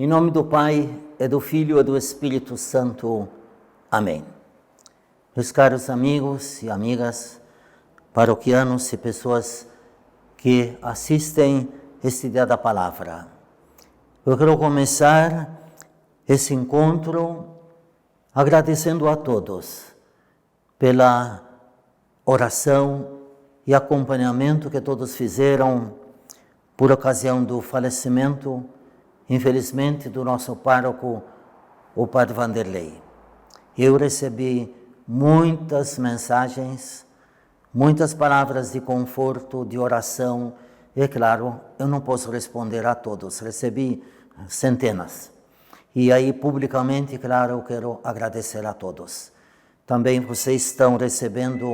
Em nome do Pai, e do Filho e do Espírito Santo. Amém. Meus caros amigos e amigas, paroquianos e pessoas que assistem este dia da palavra, eu quero começar esse encontro agradecendo a todos pela oração e acompanhamento que todos fizeram por ocasião do falecimento, infelizmente, do nosso pároco, o Padre Vanderlei. Eu recebi muitas mensagens, muitas palavras de conforto, de oração, e claro, eu não posso responder a todos, recebi centenas. E aí, publicamente, claro, eu quero agradecer a todos. Também vocês estão recebendo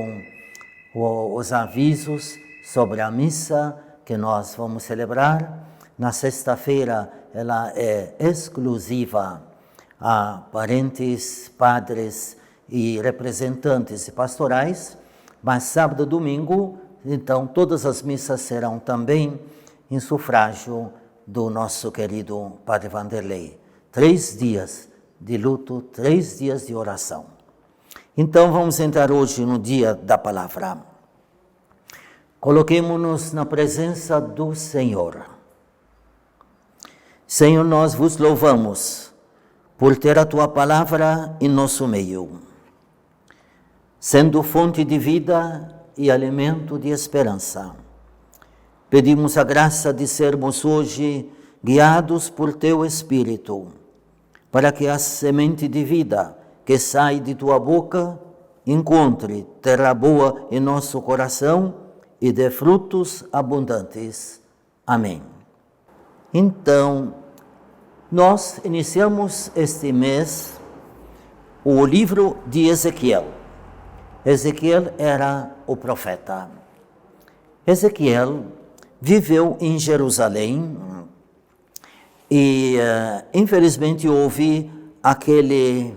os avisos sobre a missa que nós vamos celebrar. Na sexta-feira, ela é exclusiva a parentes, padres e representantes pastorais, mas sábado e domingo, então, todas as missas serão também em sufrágio do nosso querido Padre Vanderlei. 3 dias de luto, 3 dias de oração. Então, vamos entrar hoje no dia da palavra. Coloquemo-nos na presença do Senhor. Senhor, nós vos louvamos por ter a Tua palavra em nosso meio, sendo fonte de vida e alimento de esperança. Pedimos a graça de sermos hoje guiados por Teu Espírito, para que a semente de vida que sai de Tua boca encontre terra boa em nosso coração e dê frutos abundantes. Amém. Então, nós iniciamos este mês o livro de Ezequiel. Ezequiel era o profeta. Ezequiel viveu em Jerusalém e, infelizmente, houve aquele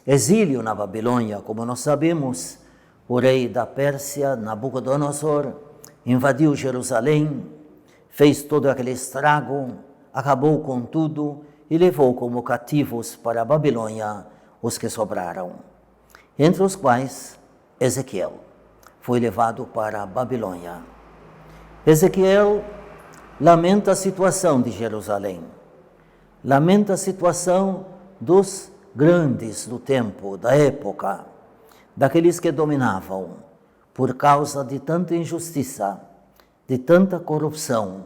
exílio na Babilônia. Como nós sabemos, o rei da Pérsia, Nabucodonosor, invadiu Jerusalém, fez todo aquele estrago, acabou com tudo e levou como cativos para a Babilônia os que sobraram, entre os quais Ezequiel foi levado para a Babilônia. Ezequiel lamenta a situação de Jerusalém, lamenta a situação dos grandes do tempo, da época, daqueles que dominavam, por causa de tanta injustiça, de tanta corrupção,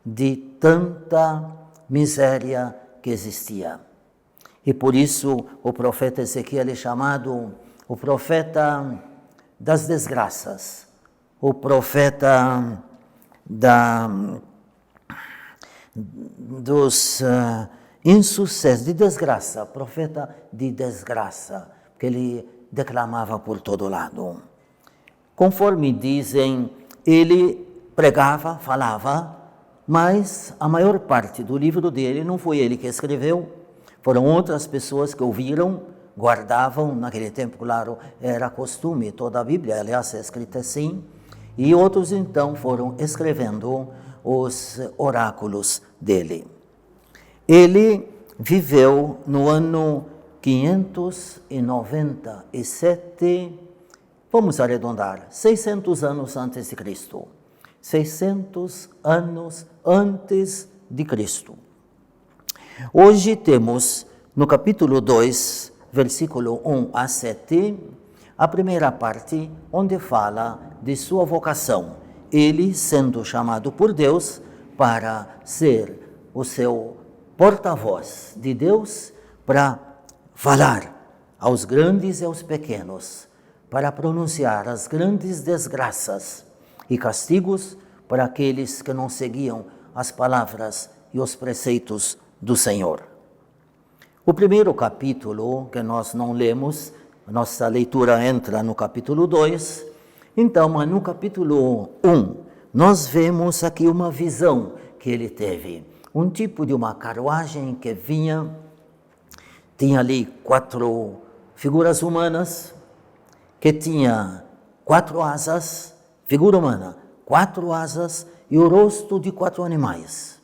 de tanta miséria que existia. E por isso o profeta Ezequiel é chamado o profeta das desgraças, o profeta dos insucessos, de desgraça, profeta de desgraça, que ele declamava por todo lado. Conforme dizem, ele pregava, falava, mas a maior parte do livro dele não foi ele que escreveu, foram outras pessoas que ouviram, guardavam. Naquele tempo, claro, era costume, toda a Bíblia, aliás, é escrita assim, e outros então foram escrevendo os oráculos dele. Ele viveu no ano 597, vamos arredondar, 600 anos antes de Cristo. 600 anos antes de Cristo. Hoje temos no capítulo 2, versículo 1 a 7, a primeira parte onde fala de sua vocação. Ele sendo chamado por Deus para ser o seu porta-voz de Deus, para falar aos grandes e aos pequenos, para pronunciar as grandes desgraças e castigos para aqueles que não seguiam as palavras e os preceitos do Senhor. O primeiro capítulo, que nós não lemos, nossa leitura entra no capítulo 2, então, mas no capítulo 1, nós vemos aqui uma visão que ele teve. Um tipo de uma carruagem que vinha, tinha ali 4 figuras humanas, que tinha 4 asas, figura humana, 4 asas e o rosto de 4 animais.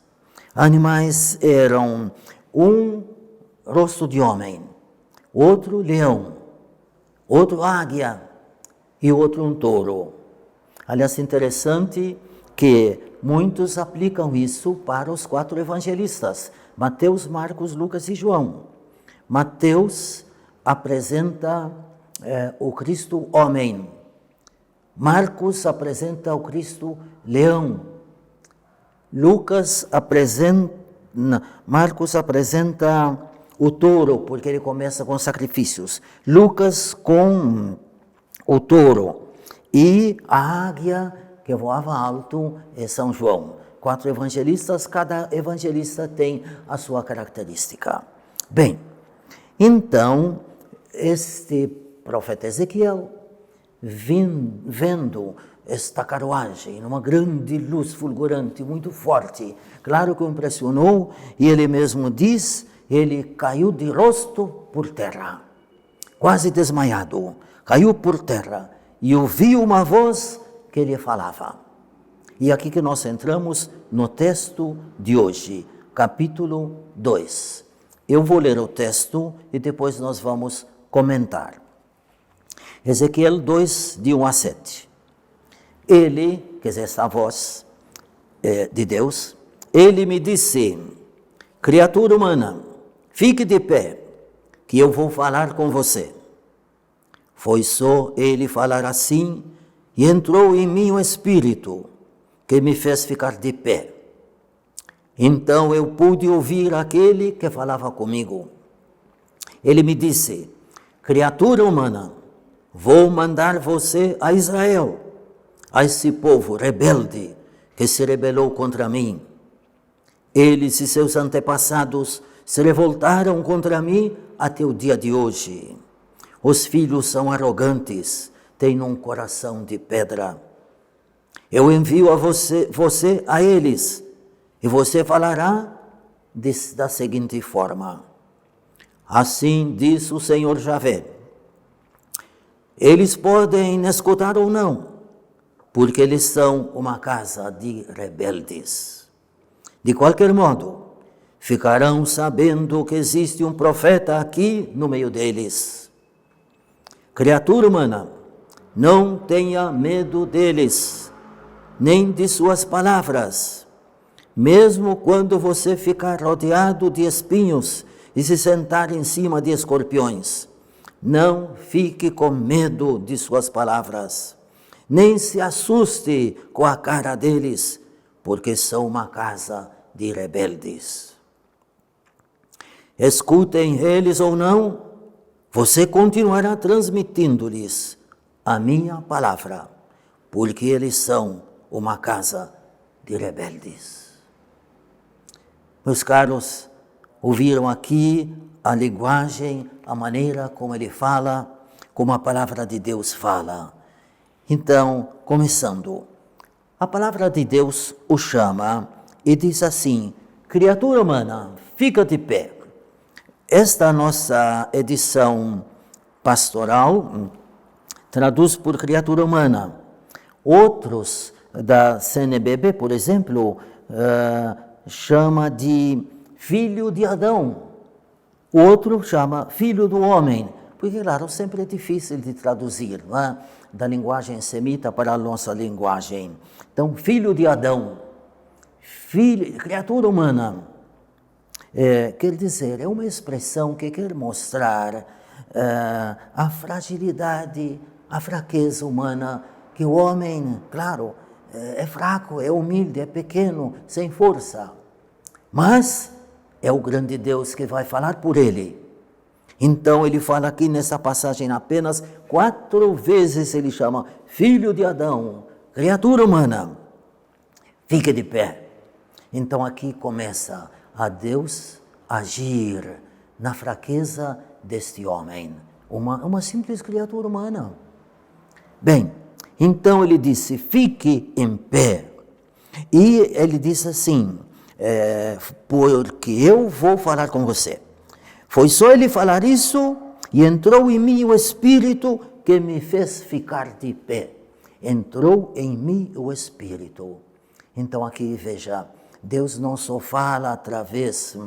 Animais eram um rosto de homem, outro leão, outro águia e outro um touro. Aliás, interessante que muitos aplicam isso para os 4 evangelistas, Mateus, Marcos, Lucas e João. Mateus apresenta o Cristo homem, Marcos apresenta o Cristo leão, Marcos apresenta o touro, porque ele começa com sacrifícios, Lucas com o touro, e a águia que voava alto é São João. 4 evangelistas, cada evangelista tem a sua característica. Bem, então, este profeta Ezequiel, vendo esta carruagem, numa grande luz fulgurante, muito forte, claro que o impressionou, e ele mesmo diz, ele caiu de rosto por terra, quase desmaiado, caiu por terra, e ouviu uma voz que lhe falava. E aqui que nós entramos no texto de hoje, capítulo 2. Eu vou ler o texto e depois nós vamos comentar. Ezequiel 2, de 1 a 7. Ele, quer dizer, essa voz de Deus, ele me disse, criatura humana, fique de pé, que eu vou falar com você. Foi só ele falar assim, e entrou em mim o Espírito, que me fez ficar de pé. Então eu pude ouvir aquele que falava comigo. Ele me disse, criatura humana, vou mandar você a Israel, a esse povo rebelde que se rebelou contra mim. Eles e seus antepassados se revoltaram contra mim até o dia de hoje. Os filhos são arrogantes, têm um coração de pedra. Eu envio a você a eles, e você falará da seguinte forma. Assim diz o Senhor Javé. Eles podem escutar ou não, porque eles são uma casa de rebeldes. De qualquer modo, ficarão sabendo que existe um profeta aqui no meio deles. Criatura humana, não tenha medo deles, nem de suas palavras. Mesmo quando você ficar rodeado de espinhos e se sentar em cima de escorpiões, não fique com medo de suas palavras, nem se assuste com a cara deles, porque são uma casa de rebeldes. Escutem eles ou não, você continuará transmitindo-lhes a minha palavra, porque eles são uma casa de rebeldes. Meus caros, ouviram aqui a linguagem, a maneira como ele fala, como a palavra de Deus fala. Então, começando, a palavra de Deus o chama e diz assim, criatura humana, fica de pé. Esta nossa edição pastoral traduz por criatura humana. Outros da CNBB, por exemplo, chama de filho de Adão. O outro chama filho do homem. Porque, claro, sempre é difícil de traduzir, não é? Da linguagem semita para a nossa linguagem. Então, filho de Adão, criatura humana, quer dizer, é uma expressão que quer mostrar a fragilidade, a fraqueza humana, que o homem, claro, é fraco, é humilde, é pequeno, sem força. Mas é o grande Deus que vai falar por ele. Então ele fala aqui nessa passagem apenas 4 vezes ele chama filho de Adão, criatura humana, fique de pé. Então aqui começa a Deus agir na fraqueza deste homem, uma simples criatura humana. Bem, então ele disse, fique em pé. E ele disse assim, porque eu vou falar com você. Foi só ele falar isso e entrou em mim o Espírito que me fez ficar de pé. Entrou em mim o Espírito. Então aqui veja, Deus não só fala através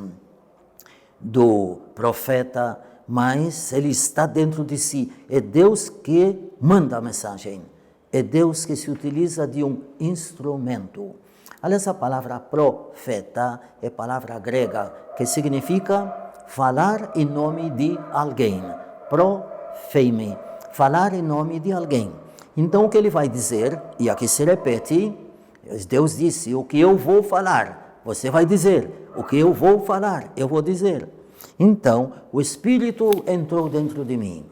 do profeta, mas ele está dentro de si. É Deus que manda a mensagem. É Deus que se utiliza de um instrumento. Aliás, a palavra profeta é palavra grega que significa falar em nome de alguém. Profeme, falar em nome de alguém. Então o que ele vai dizer, e aqui se repete, Deus disse, o que eu vou falar, você vai dizer, o que eu vou falar, eu vou dizer. Então, o Espírito entrou dentro de mim.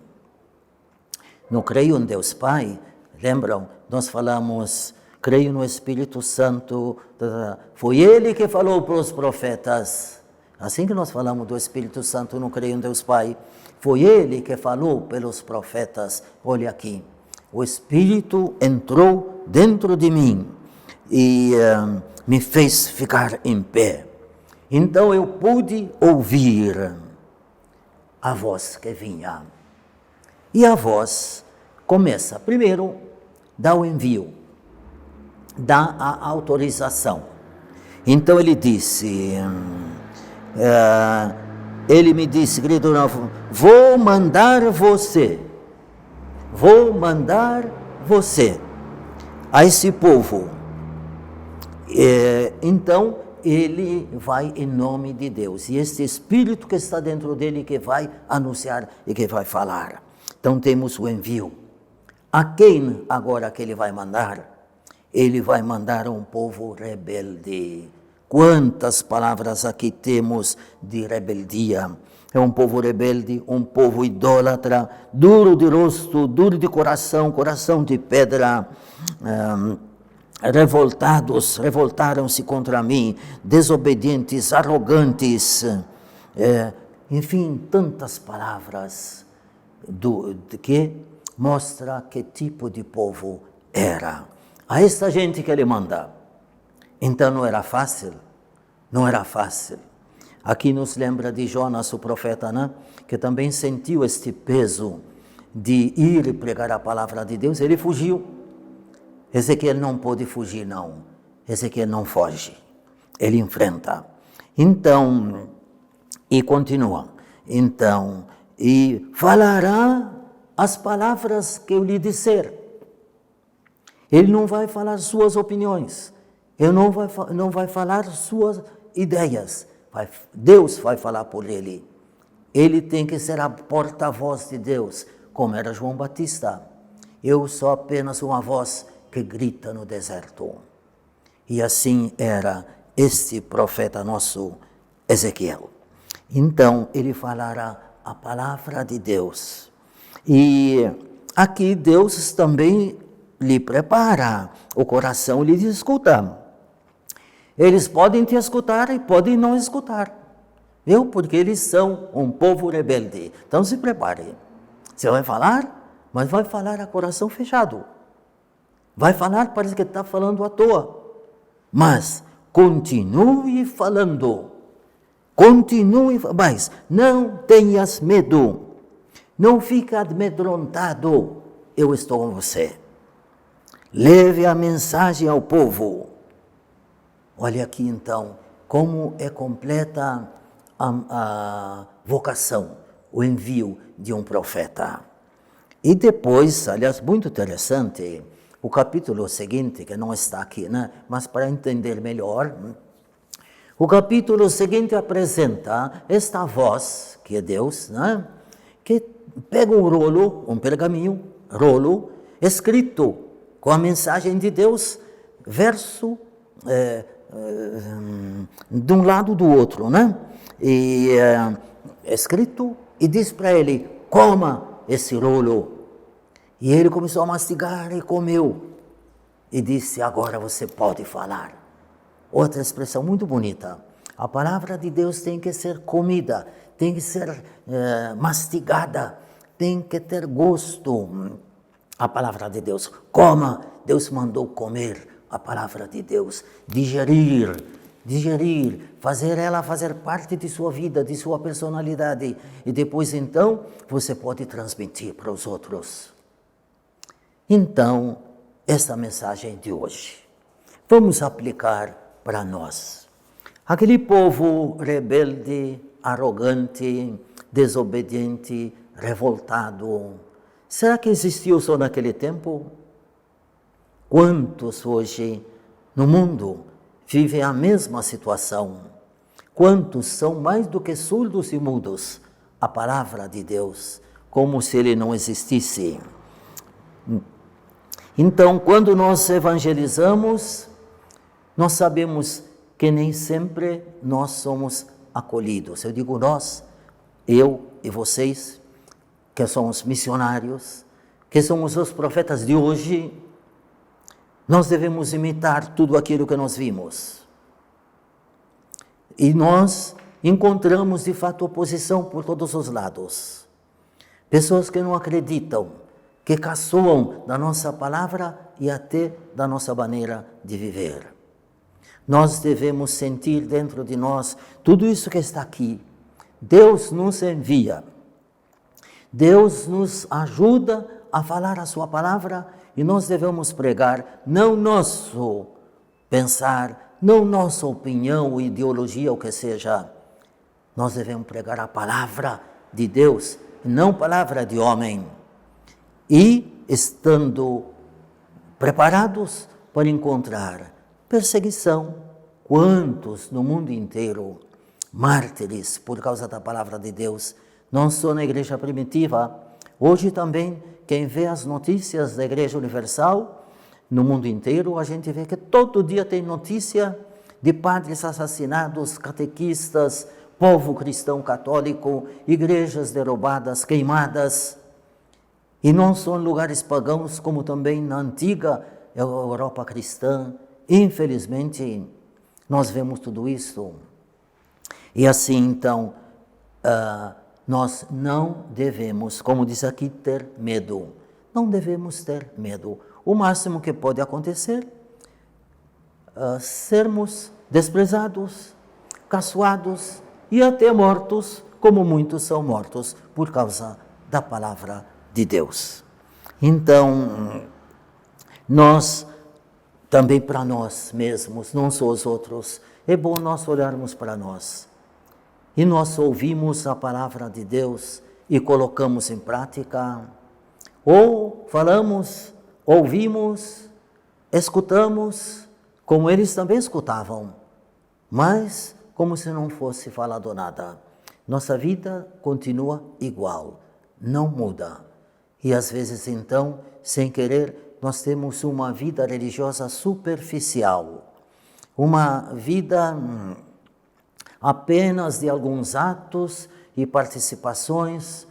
Não creio em Deus Pai, lembram? Nós falamos, creio no Espírito Santo, foi Ele que falou para os profetas. Assim que nós falamos do Espírito Santo, não creio em Deus Pai, foi Ele que falou pelos profetas. Olha aqui, o Espírito entrou dentro de mim e me fez ficar em pé. Então eu pude ouvir a voz que vinha. E a voz começa, primeiro, dá o envio, dá a autorização. Então ele disse, ele me disse, querido, vou mandar você a esse povo. Então, ele vai em nome de Deus. E este Espírito que está dentro dele que vai anunciar e que vai falar. Então, temos o envio. A quem agora que ele vai mandar? Ele vai mandar um povo rebelde. Quantas palavras aqui temos de rebeldia. É um povo rebelde, um povo idólatra, duro de rosto, duro de coração, coração de pedra, revoltaram-se contra mim, desobedientes, arrogantes, enfim, tantas palavras que mostra que tipo de povo era. A esta gente que ele manda. Então não era fácil, não era fácil. Aqui nos lembra de Jonas, o profeta, né? Que também sentiu este peso de ir e pregar a palavra de Deus. Ele fugiu. Ezequiel não pôde fugir, não. Ezequiel não foge. Ele enfrenta. Então, e continua. Então, e falará as palavras que eu lhe disser. Ele não vai falar suas opiniões. Ele não vai falar suas ideias. Deus vai falar por ele. Ele tem que ser a porta-voz de Deus, como era João Batista. Eu sou apenas uma voz que grita no deserto. E assim era este profeta nosso Ezequiel. Então, ele falará a palavra de Deus. E aqui Deus também lhe prepara o coração, lhe diz, escuta. Eles podem te escutar e podem não escutar. Viu? Porque eles são um povo rebelde. Então se prepare. Você vai falar, mas vai falar a coração fechado. Vai falar, parece que está falando à toa. Mas continue falando. Mas não tenhas medo. Não fique amedrontado. Eu estou com você. Leve a mensagem ao povo. Olha aqui então, como é completa a vocação, o envio de um profeta. E depois, aliás, muito interessante, o capítulo seguinte, que não está aqui, né? Mas para entender melhor, o capítulo seguinte apresenta esta voz, que é Deus, né? Que pega um rolo, um pergaminho, rolo, escrito com a mensagem de Deus, verso de um lado do outro, né? E escrito, e diz para ele, coma esse rolo. E ele começou a mastigar e comeu. E disse, agora você pode falar. Outra expressão muito bonita. A palavra de Deus tem que ser comida, tem que ser mastigada, tem que ter gosto. A palavra de Deus, coma. Deus mandou comer a palavra de Deus, digerir, fazer ela fazer parte de sua vida, de sua personalidade. E depois então, você pode transmitir para os outros. Então, esta mensagem de hoje, vamos aplicar para nós. Aquele povo rebelde, arrogante, desobediente, revoltado. Será que existiu só naquele tempo? Quantos hoje no mundo vivem a mesma situação? Quantos são mais do que surdos e mudos à palavra de Deus, como se ele não existisse? Então, quando nós evangelizamos, nós sabemos que nem sempre nós somos acolhidos. Eu digo nós, eu e vocês, que somos missionários, que somos os profetas de hoje, nós devemos imitar tudo aquilo que nós vimos. E nós encontramos, de fato, oposição por todos os lados. Pessoas que não acreditam, que caçoam da nossa palavra e até da nossa maneira de viver. Nós devemos sentir dentro de nós tudo isso que está aqui. Deus nos envia. Deus nos ajuda a falar a sua palavra e nós devemos pregar, não nosso pensar, não nossa opinião ou ideologia, o que seja. Nós devemos pregar a palavra de Deus, não palavra de homem. E estando preparados para encontrar perseguição, quantos no mundo inteiro, mártires por causa da palavra de Deus, não só na igreja primitiva, hoje também, quem vê as notícias da Igreja Universal, no mundo inteiro, a gente vê que todo dia tem notícia de padres assassinados, catequistas, povo cristão católico, igrejas derrubadas, queimadas, e não só em lugares pagãos, como também na antiga Europa cristã. Infelizmente, nós vemos tudo isso. E assim, então, nós não devemos, como diz aqui, ter medo. Não devemos ter medo. O máximo que pode acontecer sermos desprezados, caçoados e até mortos, como muitos são mortos por causa da palavra de Deus. Então, nós, também para nós mesmos, não só os outros, é bom nós olharmos para nós. E nós ouvimos a palavra de Deus e colocamos em prática, ou falamos, ouvimos, escutamos, como eles também escutavam, mas como se não fosse falado nada. Nossa vida continua igual, não muda. E às vezes então, sem querer, nós temos uma vida religiosa superficial, uma vida apenas de alguns atos e participações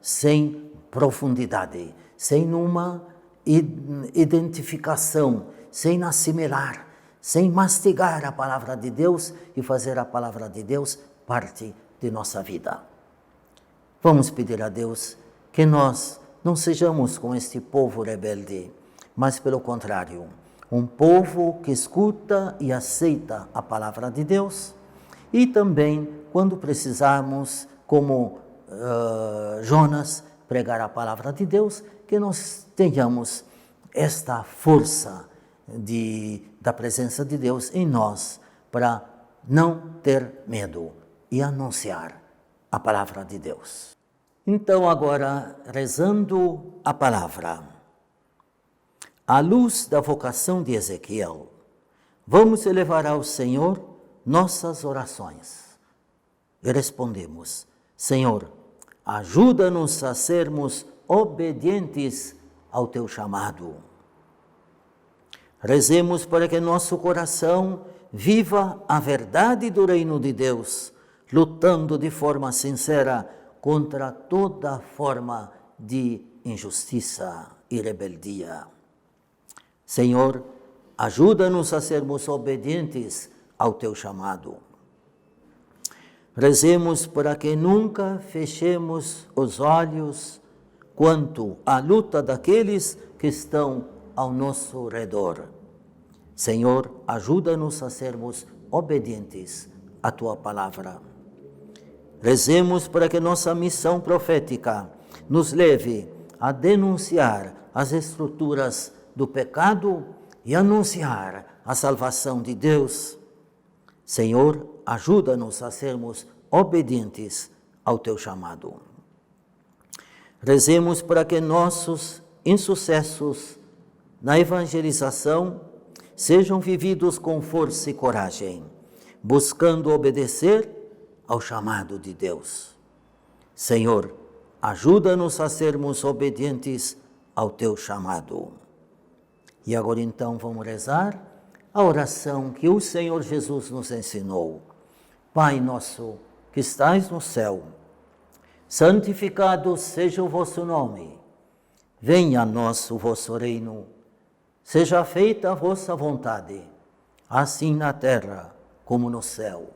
sem profundidade, sem uma identificação, sem assimilar, sem mastigar a palavra de Deus e fazer a palavra de Deus parte de nossa vida. Vamos pedir a Deus que nós não sejamos como este povo rebelde, mas pelo contrário, um povo que escuta e aceita a palavra de Deus e também, quando precisarmos, como Jonas, pregar a palavra de Deus, que nós tenhamos esta força da presença de Deus em nós para não ter medo e anunciar a palavra de Deus. Então, agora, rezando a palavra, à luz da vocação de Ezequiel, vamos elevar ao Senhor nossas orações. E respondemos: Senhor, ajuda-nos a sermos obedientes ao teu chamado. Rezemos para que nosso coração viva a verdade do reino de Deus, lutando de forma sincera contra toda forma de injustiça e rebeldia. Senhor, ajuda-nos a sermos obedientes ao teu chamado. Rezemos para que nunca fechemos os olhos quanto à luta daqueles que estão ao nosso redor. Senhor, ajuda-nos a sermos obedientes à tua palavra. Rezemos para que nossa missão profética nos leve a denunciar as estruturas do pecado e anunciar a salvação de Deus. Senhor, ajuda-nos a sermos obedientes ao teu chamado. Rezemos para que nossos insucessos na evangelização sejam vividos com força e coragem, buscando obedecer ao chamado de Deus. Senhor, ajuda-nos a sermos obedientes ao teu chamado. E agora então vamos rezar a oração que o Senhor Jesus nos ensinou. Pai nosso que estais no céu, santificado seja o vosso nome. Venha a nós o vosso reino. Seja feita a vossa vontade, assim na terra como no céu.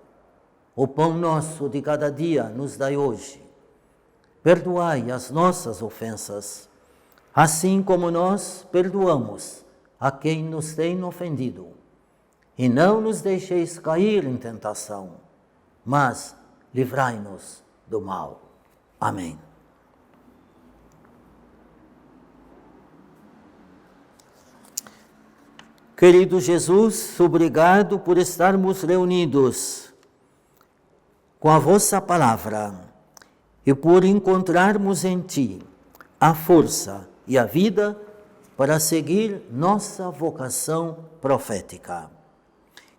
O pão nosso de cada dia nos dai hoje. Perdoai as nossas ofensas, assim como nós perdoamos a quem nos tem ofendido. E não nos deixeis cair em tentação, mas livrai-nos do mal. Amém. Querido Jesus, obrigado por estarmos reunidos com a vossa palavra e por encontrarmos em Ti a força e a vida para seguir nossa vocação profética.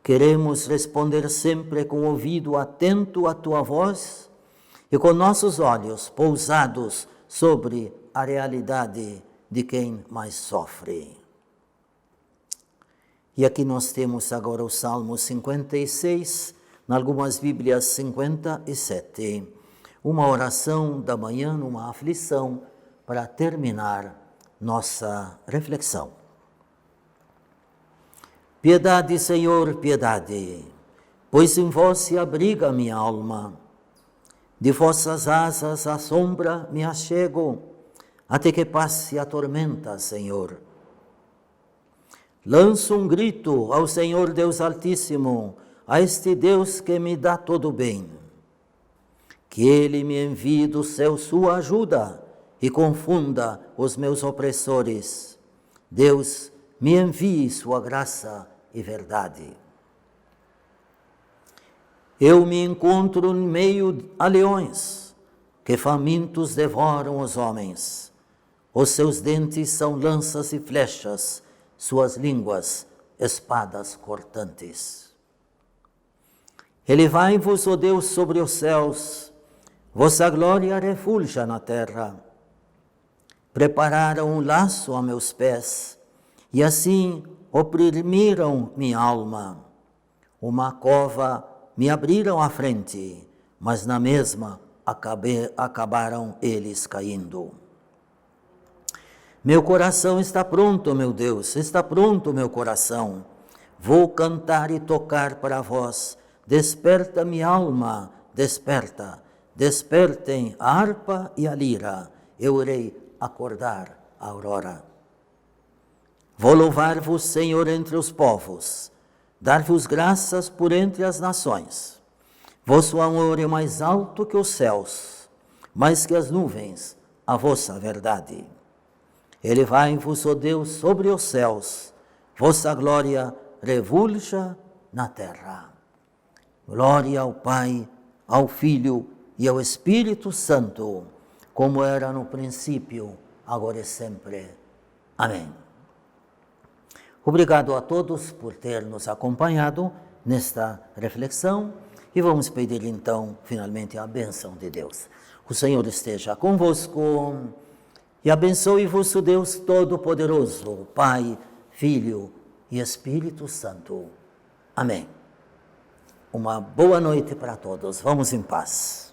Queremos responder sempre com o ouvido atento à Tua voz e com nossos olhos pousados sobre a realidade de quem mais sofre. E aqui nós temos agora o Salmo 56, em algumas Bíblias 57, uma oração da manhã numa aflição para terminar nossa reflexão. Piedade, Senhor, piedade, pois em vós se abriga a minha alma. De vossas asas à sombra me achego, até que passe a tormenta, Senhor. Lanço um grito ao Senhor Deus Altíssimo, a este Deus que me dá todo bem. Que Ele me envie do céu sua ajuda e confunda os meus opressores. Deus, me envie sua graça e verdade. Eu me encontro em meio a leões, que famintos devoram os homens. Os seus dentes são lanças e flechas, suas línguas, espadas cortantes. Elevai-vos, ó Deus, sobre os céus, vossa glória refulja na terra. Prepararam um laço a meus pés, e assim oprimiram minha alma. Uma cova me abriram à frente, mas na mesma acabaram eles caindo. Meu coração está pronto, meu Deus, está pronto meu coração. Vou cantar e tocar para vós. Desperta minha alma, desperta. Despertem a harpa e a lira. Eu irei acordar a aurora. Vou louvar-vos, Senhor, entre os povos. Dar-vos graças por entre as nações. Vosso amor é mais alto que os céus, mais que as nuvens, a vossa verdade. Elevai-vos, ó Deus, sobre os céus, vossa glória revulja na terra. Glória ao Pai, ao Filho e ao Espírito Santo, como era no princípio, agora e sempre. Amém. Obrigado a todos por ter nos acompanhado nesta reflexão e vamos pedir então, finalmente, a bênção de Deus. O Senhor esteja convosco e abençoe-vos o Deus Todo-Poderoso, Pai, Filho e Espírito Santo. Amém. Uma boa noite para todos. Vamos em paz.